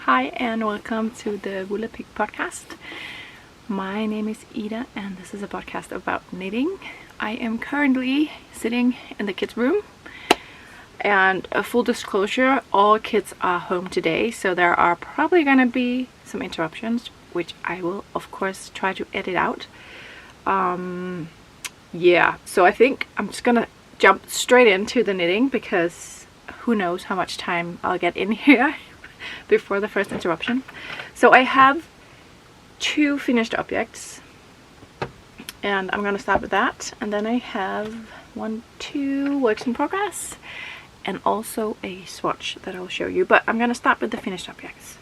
Hi and welcome to the WOOLapyk podcast. My name is Ida and this is a podcast about knitting. I am currently sitting in the kids' room, and a full disclosure, all kids are home today, so there are probably going to be some interruptions, which I will of course try to edit out. Yeah, so I think I'm just gonna jump straight into the knitting because who knows how much time I'll get in here before the first interruption. So I have 2 finished objects and I'm gonna start with that, and then I have 2 works in progress and also a swatch that I'll show you, but I'm gonna start with the finished objects.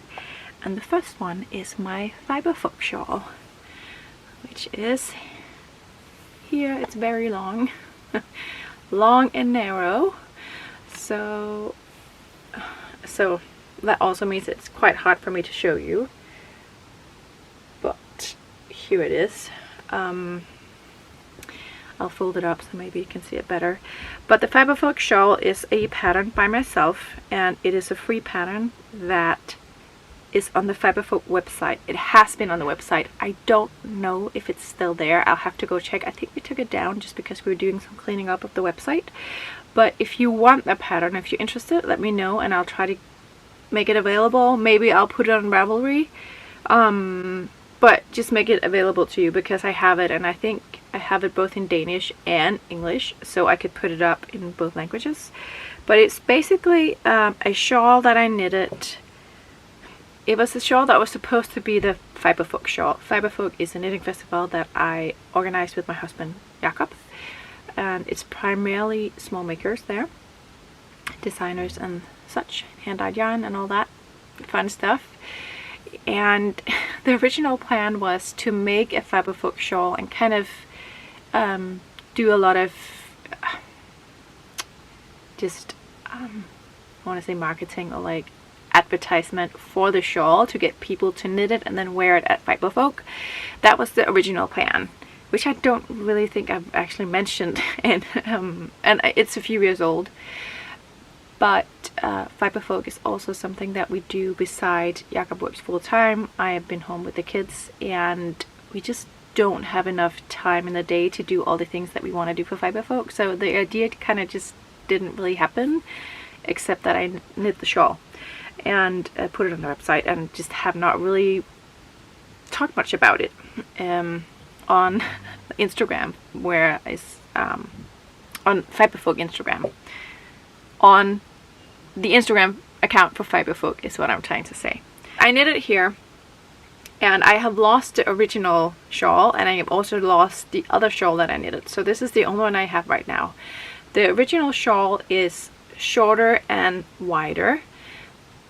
And the first one is my fiber folk shawl, which is here. It's very long long and narrow, so that also means it's quite hard for me to show you, but here it is. I'll fold it up so maybe you can see it better. But the fiber folk shawl is a pattern by myself, and it is a free pattern that is on the fiber folk website. It has been on the website. I don't know if it's still there. I'll have to go check. I think we took it down just because we were doing some cleaning up of the website. But if you want a pattern, if you're interested, let me know and I'll try to make it available. Maybe I'll put it on Ravelry, but just make it available to you because I have it, and I think I have it both in Danish and English, so I could put it up in both languages. But it's basically a shawl that I knitted. It was a shawl that was supposed to be the fiber folk shawl. Fiber folk is a knitting festival that I organized with my husband Jakob, and it's primarily small makers there, designers and such, hand-dyed yarn and all that fun stuff. And the original plan was to make a fiber folk shawl and kind of do a lot of I want to say marketing or like advertisement for the shawl to get people to knit it and then wear it at fiber folk. That was the original plan, which I don't really think I've actually mentioned, and it's a few years old. But fiber folk is also something that we do beside Jakob works full time. I have been home with the kids and we just don't have enough time in the day to do all the things that we want to do for fiber folk. So the idea kind of just didn't really happen, except that I knit the shawl and put it on the website and just have not really talked much about it on Instagram, where is on fiber folk Instagram. On the Instagram account for fiber folk is what I'm trying to say. I knit it here, and I have lost the original shawl, and I have also lost the other shawl that I knitted. So this is the only one I have right now. The original shawl is shorter and wider,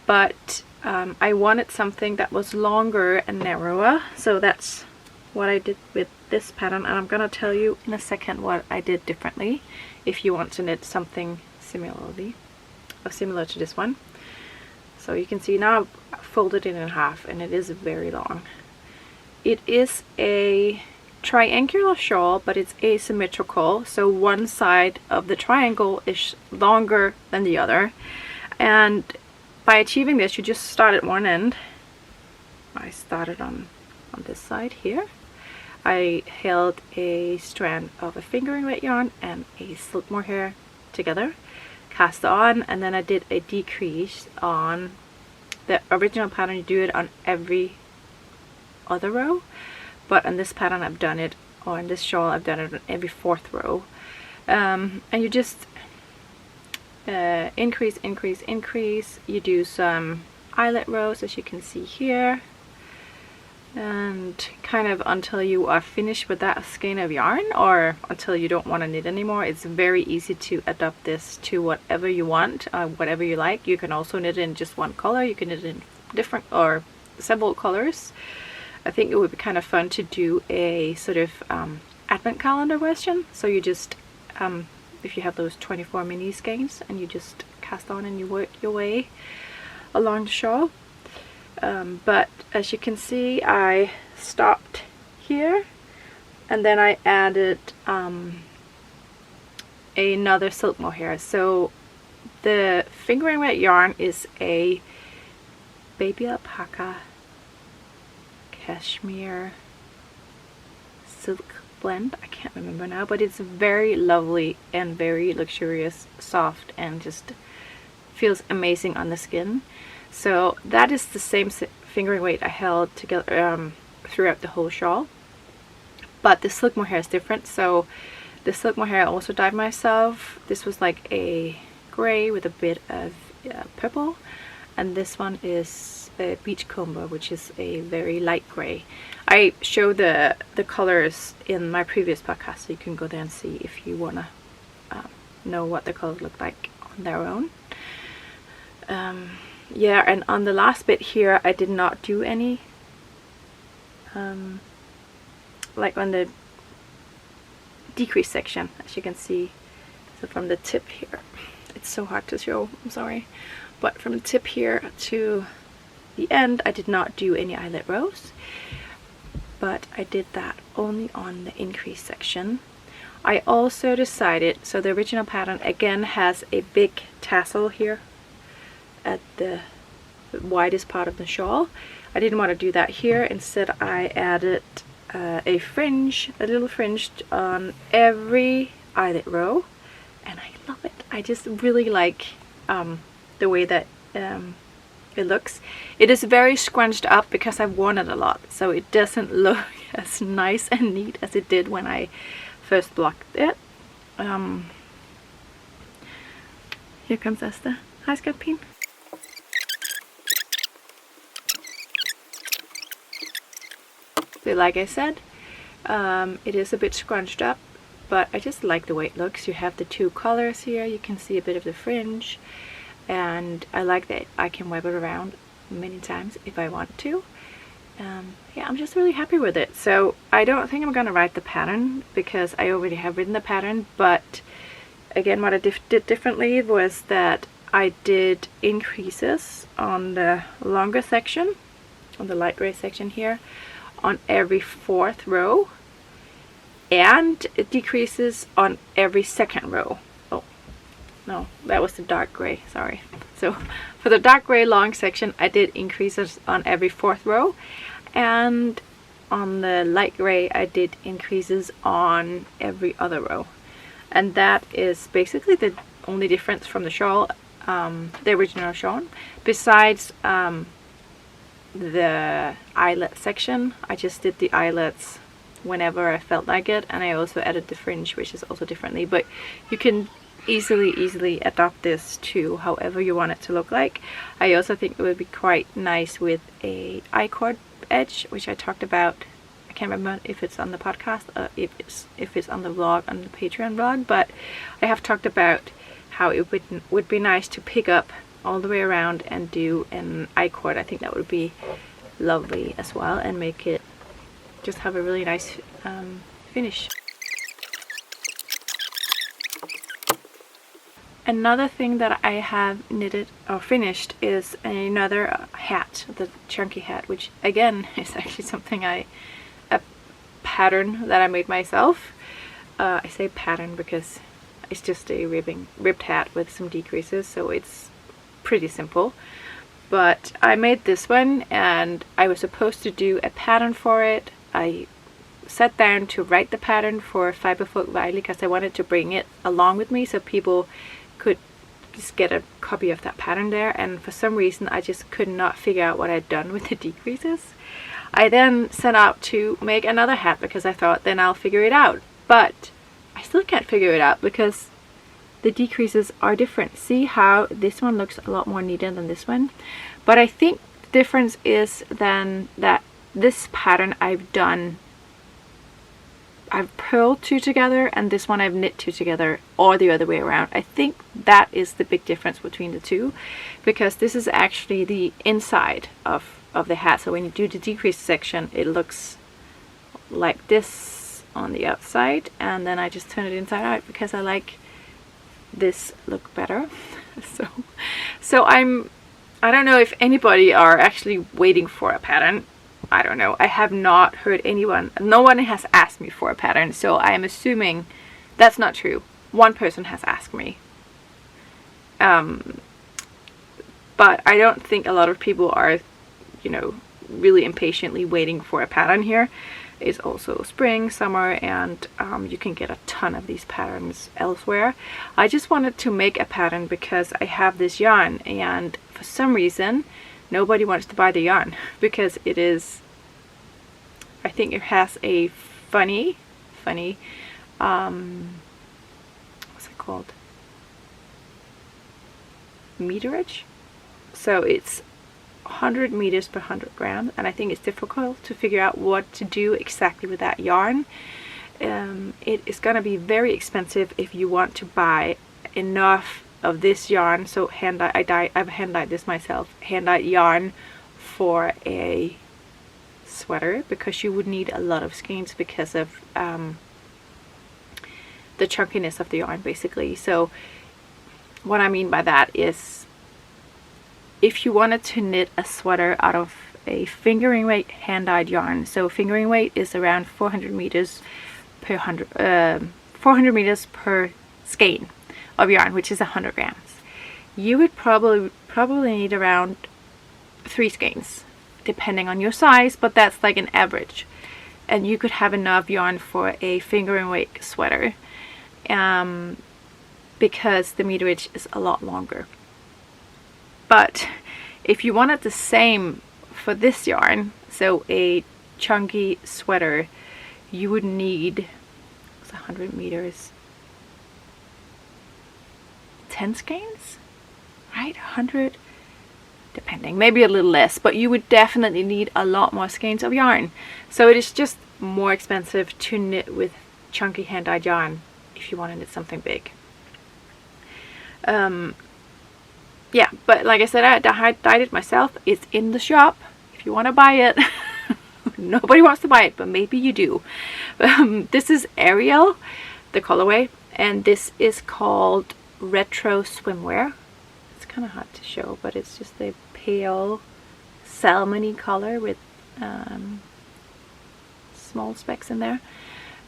but I wanted something that was longer and narrower, so that's what I did with this pattern, and I'm gonna tell you in a second what I did differently if you want to knit something similar to this one. So you can see now I've folded it in half and it is very long. It is a triangular shawl, but it's asymmetrical, so one side of the triangle is longer than the other, and by achieving this you just start at one end. I started on this side here. I held a strand of a fingering weight yarn and a silk mohair together, cast on, and then I did a decrease on the original pattern. You do it on every other row, but on this pattern I've done it, or in this shawl I've done it on every 4th row. And you just increase. You do some eyelet rows, as you can see here, and kind of until you are finished with that skein of yarn, or until you don't want to knit anymore. It's very easy to adapt this to whatever you want, whatever you like. You can also knit it in just one color. You can knit it in different or several colors. I think it would be kind of fun to do a sort of advent calendar version. So you just if you have those 24 mini skeins, and you just cast on and you work your way along the shawl. But as you can see, I stopped here and then I added another silk mohair. So the fingering weight yarn is a baby alpaca cashmere silk blend. I can't remember now, but it's very lovely and very luxurious, soft, and just feels amazing on the skin. So that is the same fingering weight I held together throughout the whole shawl, but the silk mohair is different. So the silk mohair I also dyed myself. This was like a gray with a bit of purple, and this one is a beachcomber, which is a very light gray. I show the colors in my previous podcast, so you can go there and see if you want to know what the colors look like on their own. Yeah, and on the last bit here I did not do any like on the decrease section, as you can see. So from the tip here, it's so hard to show, I'm sorry, but from the tip here to the end I did not do any eyelet rows, but I did that only on the increase section. I also decided, so the original pattern again has a big tassel here at the widest part of the shawl. I didn't want to do that here. Instead I added a fringe, a little fringe on every eyelet row, and I love it. I just really like the way that it looks. It is very scrunched up because I've worn it a lot, so it doesn't look as nice and neat as it did when I first blocked it. Here comes Esther. Hi, Scarpine. So like I said, it is a bit scrunched up, but I just like the way it looks. You have the two colors here, you can see a bit of the fringe, and I like that I can wipe it around many times if I want to. Yeah, I'm just really happy with it. So I don't think I'm gonna write the pattern because I already have written the pattern, but again, what I did differently was that I did increases on the longer section, on the light gray section here, on every fourth row, and it decreases on every second row. Oh no, that was the dark gray, sorry. So for the dark gray long section I did increases on every fourth row, and on the light gray I did increases on every other row. And that is basically the only difference from the shawl, the original shawl, besides the eyelet section. I just did the eyelets whenever I felt like it, and I also added the fringe, which is also differently, but you can easily adapt this to however you want it to look like. I also think it would be quite nice with a I-cord edge, which I talked about. I can't remember if it's on the podcast or if it's on the vlog, on the Patreon vlog, but I have talked about how it would be nice to pick up all the way around and do an I-cord. I think that would be lovely as well, and make it just have a really nice finish. Another thing that I have knitted or finished is another hat, the chunky hat, which again is actually something a pattern that I made myself. I say pattern because it's just a ribbed hat with some decreases, so it's pretty simple. But I made this one and I was supposed to do a pattern for it. I sat down to write the pattern for Fiberfolk Vejle because I wanted to bring it along with me so people could just get a copy of that pattern there, and for some reason I just could not figure out what I'd done with the decreases. I then set out to make another hat because I thought then I'll figure it out, but I still can't figure it out because the decreases are different. See how this one looks a lot more neater than this one? But I think the difference is then that this pattern I've purled two together, and this one I've knit two together, or the other way around. I think that is the big difference between the two, because this is actually the inside of the hat. So when you do the decrease section, it looks like this on the outside, and then I just turn it inside out because I like this look better. So I don't know if anybody are actually waiting for a pattern. I don't know. I have not heard anyone. No one has asked me for a pattern, so I am assuming that's not true. One person has asked me. But I don't think a lot of people are you know, really impatiently waiting for a pattern here. It's also spring, summer, and you can get a ton of these patterns elsewhere. I just wanted to make a pattern because I have this yarn, and for some reason nobody wants to buy the yarn because it is, I think it has a funny what's it called, meterage. So it's 100 meters per 100 grams, and I think it's difficult to figure out what to do exactly with that yarn. It is gonna be very expensive if you want to buy enough of this yarn. So I've hand dyed this myself, hand dyed yarn for a sweater, because you would need a lot of skeins because of the chunkiness of the yarn, basically. So what I mean by that is, if you wanted to knit a sweater out of a fingering weight hand dyed yarn, so fingering weight is around 400 meters per 400 meters per skein of yarn, which is 100 grams, you would probably need around 3 skeins depending on your size, but that's like an average, and you could have enough yarn for a fingering weight sweater, because the meterage is a lot longer. But if you wanted the same for this yarn, so a chunky sweater, you would need 100 meters, 10 skeins, right? 100, depending, maybe a little less, but you would definitely need a lot more skeins of yarn. So it is just more expensive to knit with chunky hand dyed yarn if you want to knit something big. Yeah, but like I said, I dyed it myself. It's in the shop if you want to buy it. Nobody wants to buy it, but maybe you do. This is Ariel, the colorway, and this is called Retro Swimwear. It's kind of hard to show, but it's just a pale salmony color with small specks in there.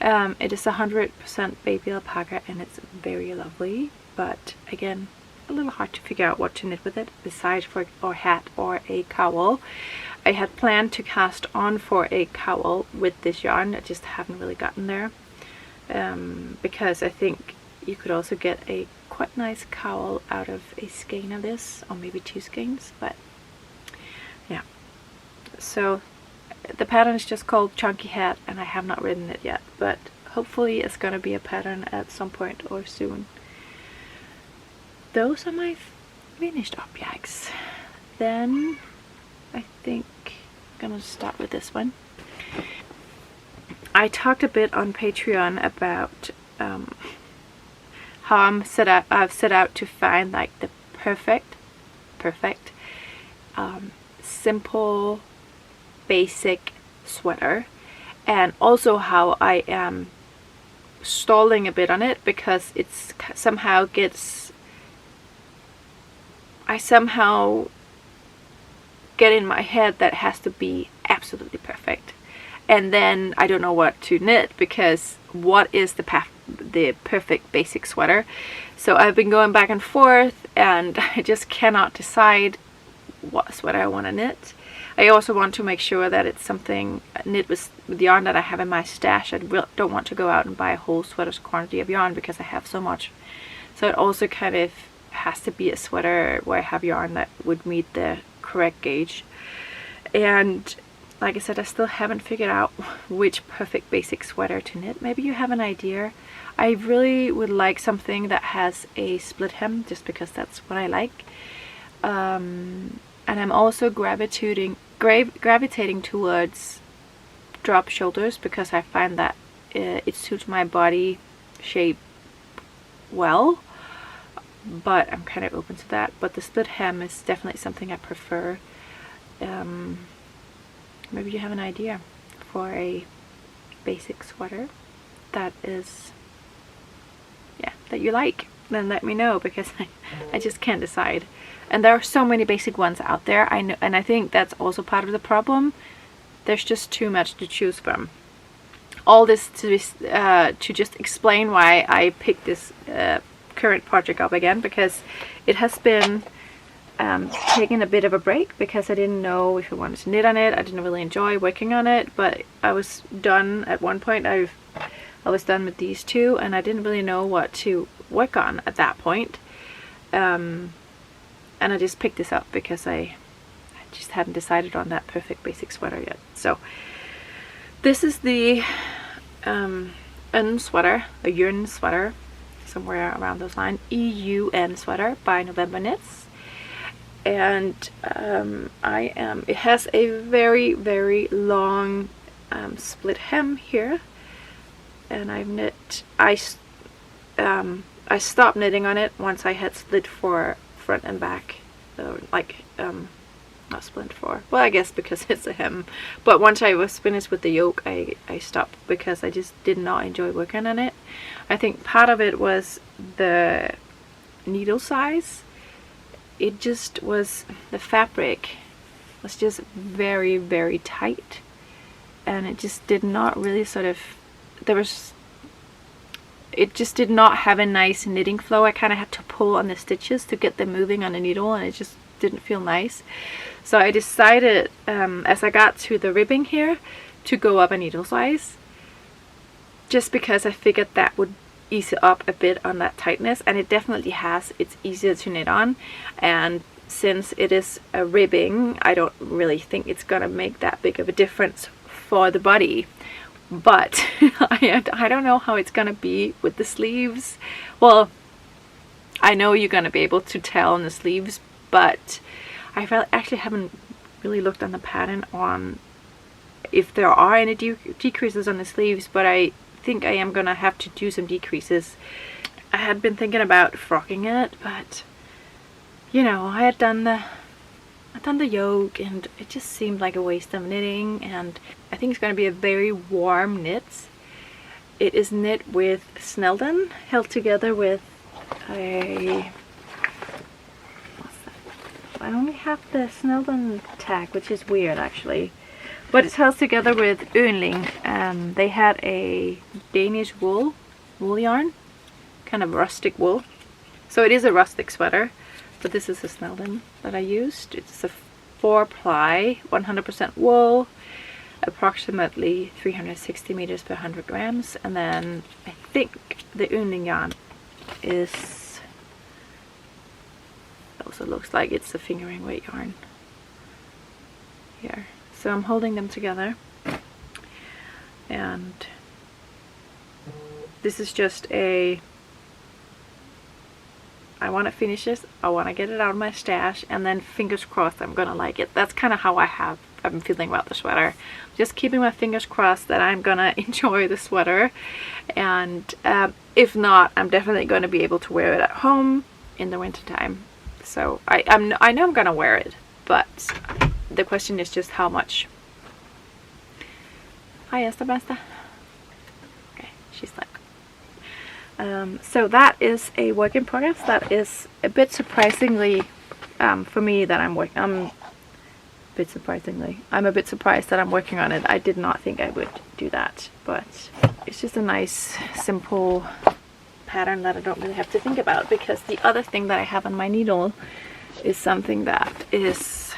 It is 100% baby alpaca, and it's very lovely, but again, a little hard to figure out what to knit with it besides for a hat or a cowl. I had planned to cast on for a cowl with this yarn. I just haven't really gotten there, because I think you could also get a quite nice cowl out of a skein of this, or maybe 2 skeins, but yeah. So the pattern is just called Chunky Hat, and I have not written it yet, but hopefully it's gonna be a pattern at some point or soon. Those are my finished objects. Then I think I'm gonna start with this one. I talked a bit on Patreon about how I've set out to find like the perfect simple basic sweater, and also how I am stalling a bit on it because it's somehow I somehow get in my head that it has to be absolutely perfect, and then I don't know what to knit, because what is the perfect basic sweater? So I've been going back and forth, and I just cannot decide what sweater I want to knit. I also want to make sure that it's something knit with the yarn that I have in my stash. I don't want to go out and buy a whole sweater's quantity of yarn because I have so much. So it also kind of has to be a sweater where I have yarn that would meet the correct gauge. And like I said, I still haven't figured out which perfect basic sweater to knit. Maybe you have an idea. I really would like something that has a split hem, just because that's what I like. And I'm also gravitating towards drop shoulders, because I find that it suits my body shape well. But I'm kind of open to that. But the split hem is definitely something I prefer. Maybe you have an idea for a basic sweater that is, yeah, that you like, then let me know, because I just can't decide. And there are so many basic ones out there, I know, and I think that's also part of the problem. There's just too much to choose from. All this to just explain why I picked this current project up again, because it has been taken a bit of a break because I didn't know if I wanted to knit on it. I didn't really enjoy working on it, but I was done at one point. I was done with these two, and I didn't really know what to work on at that point. And I just picked this up because I just hadn't decided on that perfect basic sweater yet. So this is the sweater, a Eun sweater, somewhere around those lines, EUN sweater by November Knits. And it has a very, very long split hem here, and I stopped knitting on it once I had split for front and back, not split for, well, I guess because it's a hem, but once I was finished with the yoke, I stopped because I just did not enjoy working on it. I think part of it was the needle size. It just was, the fabric was just very, very tight, and it just did not really it just did not have a nice knitting flow. I kind of had to pull on the stitches to get them moving on the needle, and it just didn't feel nice. So I decided, as I got to the ribbing here, to go up a needle size, just because I figured that would ease it up a bit on that tightness, and it definitely has. It's easier to knit on, and since it is a ribbing, I don't really think it's gonna make that big of a difference for the body. But I don't know how it's gonna be with the sleeves. Well, I know you're gonna be able to tell on the sleeves, but I actually haven't really looked on the pattern on if there are any decreases on the sleeves, but I think I am gonna have to do some decreases. I had been thinking about frocking it, but you know, I had done the yoke, and it just seemed like a waste of knitting, and I think it's gonna be a very warm knit. It is knit with Snelden, held together with a, what's that? I only have the Snelden tag, which is weird actually. But it's held together with Yngling. They had a Danish wool yarn, kind of rustic wool. So it is a rustic sweater, but this is a Snelden that I used. It's a 4-ply, 100% wool, approximately 360 meters per 100 grams. And then I think the Yngling yarn is, also looks like it's a fingering weight yarn here. So I'm holding them together, and this is just I want to finish this, I want to get it out of my stash, and then fingers crossed I'm gonna like it. That's kind of how I've been feeling about the sweater. Just keeping my fingers crossed that I'm gonna enjoy the sweater, and if not, I'm definitely going to be able to wear it at home in the winter time. So I know I'm gonna wear it, but the question is just how much. Hi, Esther Besta. Okay, she's like. So that is a work in progress. That is a bit surprisingly for me that I'm a bit surprised that I'm working on it. I did not think I would do that, but it's just a nice simple pattern that I don't really have to think about, because the other thing that I have on my needle is something that is,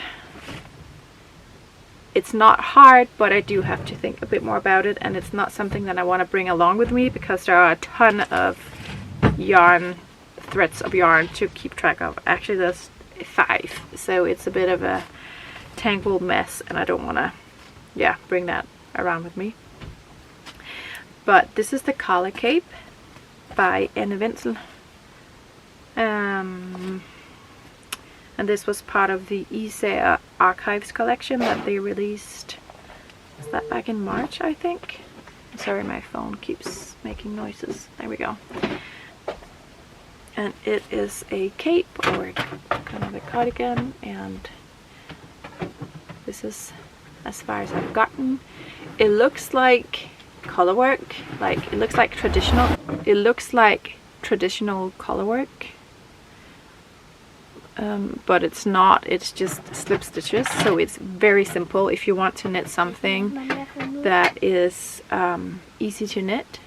it's not hard, but I do have to think a bit more about it, and it's not something that I want to bring along with me because there are a ton of threads of yarn to keep track of. Actually there's 5, so it's a bit of a tangled mess, and I don't want to bring that around with me. But this is the collar cape by Anne Wenzel, and this was part of the Især Archives collection that they released. Was that back in March, I think? Sorry, my phone keeps making noises. There we go. And it is a cape, or kind of a cardigan, and this is as far as I've gotten. It looks like color work, like it looks like traditional color work, but it's not. It's just slip stitches, so it's very simple if you want to knit something that is easy to knit.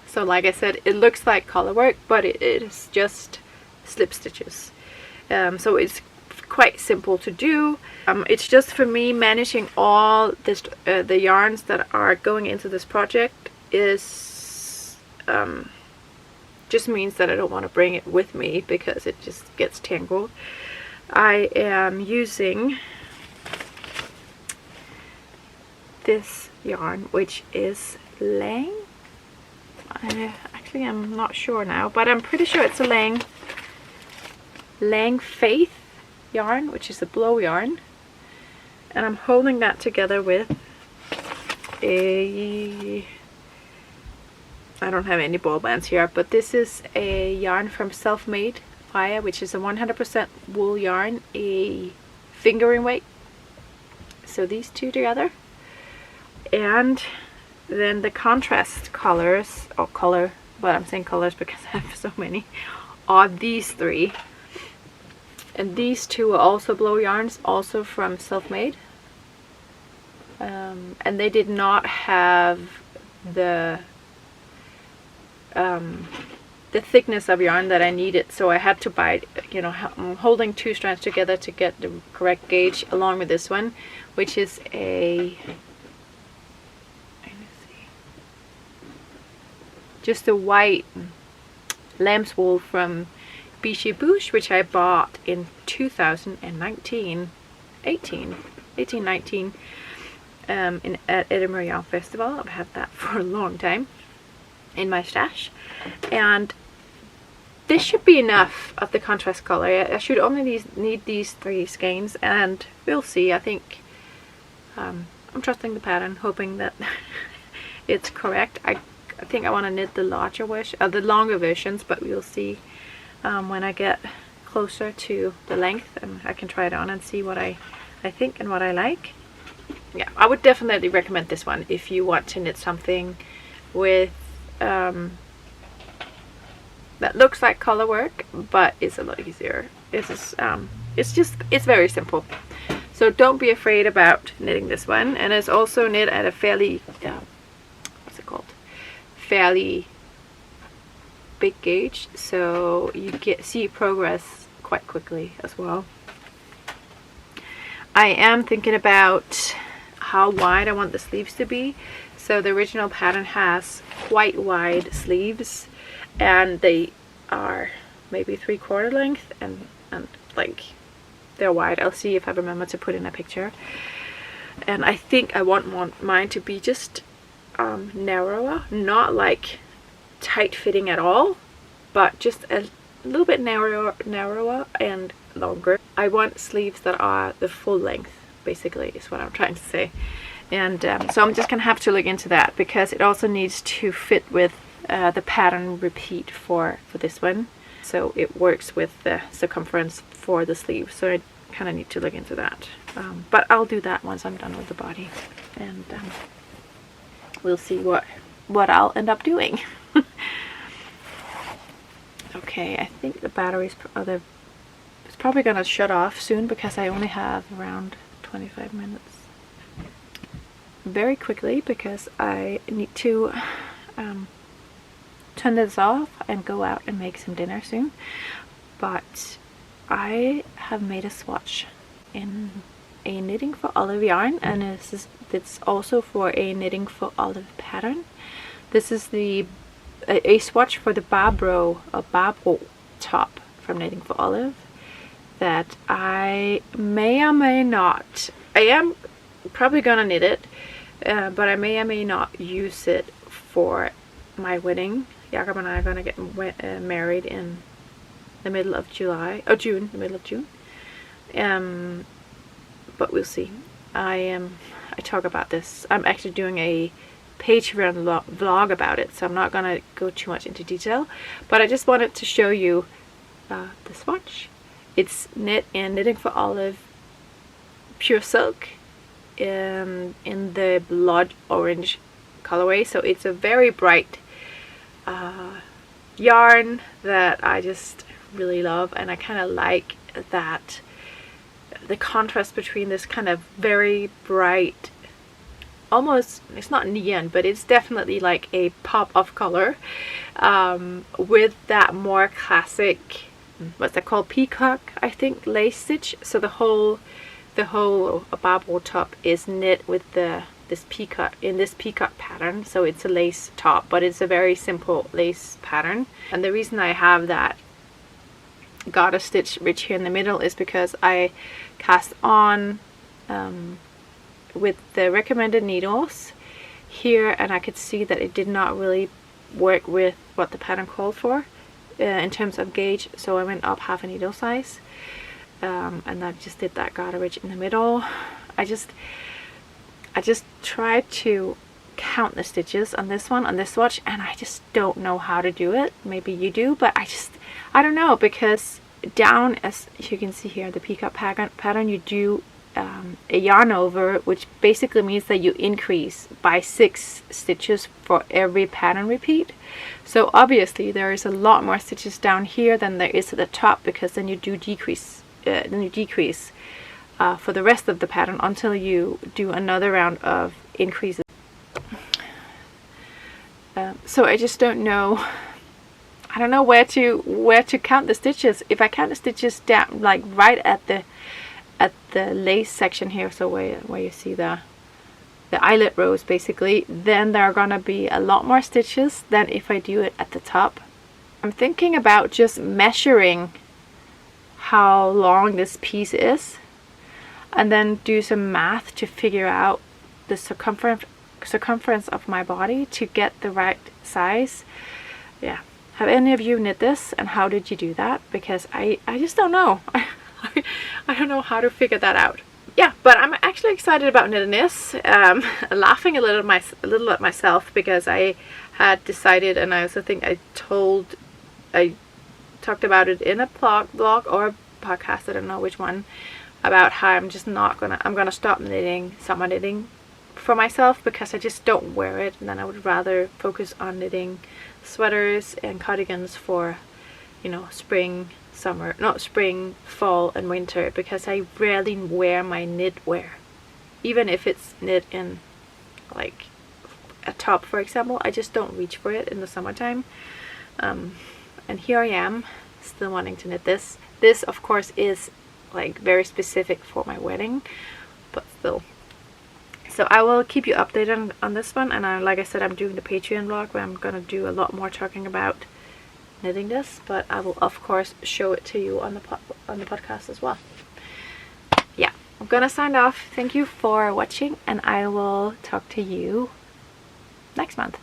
So like I said, it looks like color work, but it is just slip stitches. So it's quite simple to do. It's just for me managing all this the yarns that are going into this project is just means that I don't want to bring it with me because it just gets tangled. I am using this yarn, which is Lang. Actually, I'm not sure now, but I'm pretty sure it's a Lang Faith yarn, which is a blow yarn, and I'm holding that together with a, I don't have any ball bands here, but this is a yarn from Self-Made Fire, which is a 100% wool yarn, a fingering weight. So these two together, and then the contrast colors, or color, but I'm saying colors because I have so many, are these three. And these two are also blow yarns, also from Self-Made. And they did not have the thickness of yarn that I needed, so I had to buy, you know, I'm holding two strands together to get the correct gauge, along with this one, which is just a white lamb's wool from Biche Bouche, which I bought in 2019, 19 at Edinburgh Yarn Festival. I've had that for a long time in my stash, and this should be enough of the contrast color. I should only need these 3 skeins, and we'll see. I think I'm trusting the pattern, hoping that it's correct. I think I want to knit the larger version, the longer versions, but we'll see when I get closer to the length, and I can try it on and see what I think and what I like. Yeah, I would definitely recommend this one if you want to knit something with that looks like color work, but it's a lot easier. It's very simple. So don't be afraid about knitting this one, and it's also knit at a fairly what's it called? Fairly big gauge, so you see progress quite quickly as well. I am thinking about how wide I want the sleeves to be. So the original pattern has quite wide sleeves, and they are maybe 3/4 length, and like they're wide. I'll see if I remember to put in a picture. And I think I want mine to be just narrower, not like tight fitting at all, but just a little bit narrower and longer. I want sleeves that are the full length, basically, is what I'm trying to say. And so I'm just gonna have to look into that, because it also needs to fit with the pattern repeat for this one, so it works with the circumference for the sleeve. So I kind of need to look into that, but I'll do that once I'm done with the body, and we'll see what I'll end up doing. Okay, I think the battery's it's probably gonna shut off soon, because I only have around 25 minutes. Very quickly, because I need to turn this off and go out and make some dinner soon. But I have made a swatch in a Knitting for Olive yarn, and it's also for a Knitting for Olive pattern. This is a swatch for the Barbro top from Knitting for Olive that I may or may not, I am probably gonna knit it, but I may or may not use it for my wedding. Jakob and I are gonna get married in the middle of July, or June, the middle of June. But we'll see. I talk about this. I'm actually doing a Patreon vlog about it, so I'm not gonna go too much into detail, but I just wanted to show you the swatch. It's knit in Knitting for Olive pure silk in the blood orange colorway, so it's a very bright yarn that I just really love, and I kind of like that the contrast between this kind of very bright, almost, it's not neon, but it's definitely like a pop of color, with that more classic what's that called, peacock, I think, lace stitch. So the whole Barbro top is knit with this peacock pattern. So it's a lace top, but it's a very simple lace pattern. And the reason I have that garter stitch ridge here in the middle is because I cast on with the recommended needles here, and I could see that it did not really work with what the pattern called for in terms of gauge, so I went up half a needle size, and I just did that garter ridge in the middle. I just tried to count the stitches on this one, on this swatch, and I just don't know how to do it. Maybe you do, but I don't know, because down, as you can see here, the peacock pattern, you do a yarn over, which basically means that you increase by 6 stitches for every pattern repeat. So obviously there is a lot more stitches down here than there is at the top, because then you do decrease for the rest of the pattern until you do another round of increases. So I just don't know. I don't know where to count the stitches. If I count the stitches down, like right at the lace section here, so where you see the eyelet rows basically, then there are gonna be a lot more stitches than if I do it at the top. I'm thinking about just measuring how long this piece is, and then do some math to figure out the circumference of my body to get the right size. Yeah. Have any of you knit this, and how did you do that? Because I just don't know. I don't know how to figure that out. Yeah, but I'm actually excited about knitting this. Laughing a little at myself, because I had decided, and I also think I talked about it in a blog or a podcast, I don't know which one, about how I'm gonna stop knitting summer knitting for myself, because I just don't wear it, and then I would rather focus on knitting sweaters and cardigans for, you know, spring, fall and winter, because I rarely wear my knitwear. Even if it's knit in like a top, for example, I just don't reach for it in the summertime. And here I am still wanting to knit this. This of course is like very specific for my wedding, but still. So I will keep you updated on this one, and like I said, I'm doing the Patreon vlog where I'm gonna do a lot more talking about knitting this, but I will of course show it to you on the podcast as well. Yeah, I'm gonna sign off. Thank you for watching, and I will talk to you next month.